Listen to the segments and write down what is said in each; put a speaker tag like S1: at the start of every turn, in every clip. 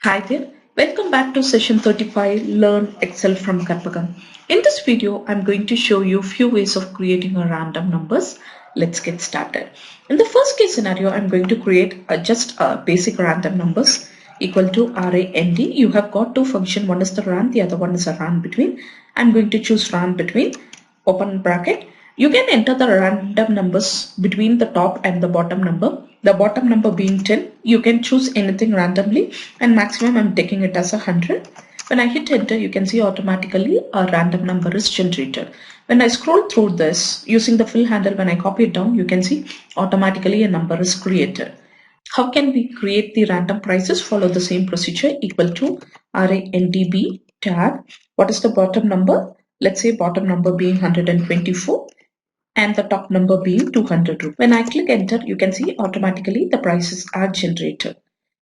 S1: Hi there, welcome back to session 35 Learn Excel from Karpagam. In this video, I'm going to show you a few ways of creating a random numbers. Let's get started. In the first case scenario, I'm going to create just a basic random numbers equal to rand. You have got two functions, one is the rand, the other one is a rand between. I'm going to choose rand between, open bracket. You can enter the random numbers between the top and the bottom number. The bottom number being 10, you can choose anything randomly and maximum I'm taking it as 100. When I hit enter, you can see automatically a random number is generated. When I scroll through this using the fill handle, when I copy it down, you can see automatically a number is created. How can we create the random prices? Follow the same procedure equal to randb tab. What is the bottom number? Let's say bottom number being 124 and the top number being 200 rupees. When I click enter, you can see automatically the prices are generated.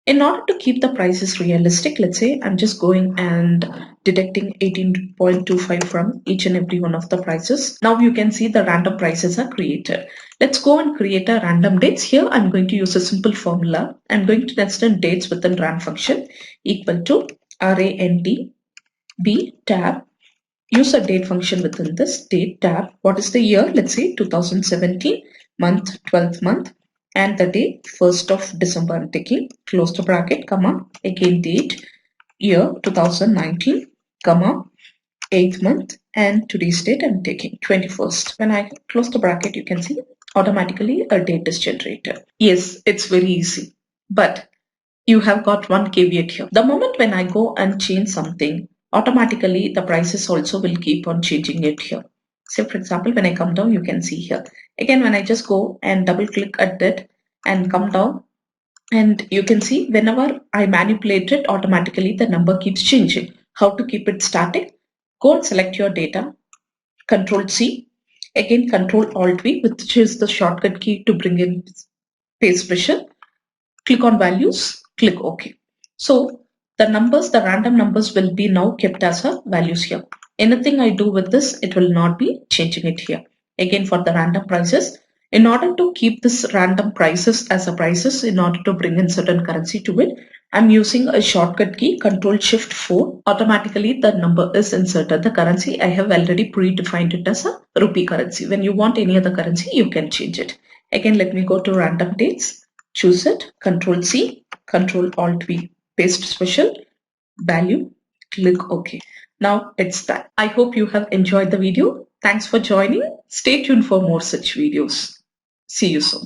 S1: In order to keep the prices realistic, let's say I'm just going and deducting 18.25 from each and every one of the prices. Now you can see the random prices are created. Let's go and create a random dates. Here I'm going to use a simple formula. I'm going to nest in dates within rand function equal to randb tab. Use a date function within this date tab. What is the year? Let's say 2017, month, 12th month, and the day 1st of December. I'm taking close the bracket, comma, again date, year 2019, comma, 8th month, and today's date I'm taking 21st. When I close the bracket, you can see automatically a date is generated. Yes, it's very easy, but you have got one caveat here. The moment when I go and change something, automatically the prices also will keep on changing it here. Say for example, when I come down, you can see here. Again, when I just go and double click at it and come down, and you can see whenever I manipulate it, automatically the number keeps changing. How to keep it static? Go and select your data, Control C, again Control Alt V, which is the shortcut key to bring in paste special. Click on values, click OK. So the numbers, the random numbers will be now kept as a values here. Anything I do with this, it will not be changing it here. Again for the random prices, in order to keep this random prices as a prices, in order to bring in certain currency to it, I'm using a shortcut key Control Shift 4. Automatically the number is inserted. The currency I have already predefined it as a rupee currency. When you want any other currency, you can change it. Again, let me go to random dates. Choose it, Control C, Control Alt V, paste special, value, click OK. Now it's done. I hope you have enjoyed the video. Thanks for joining. Stay tuned for more such videos. See you soon.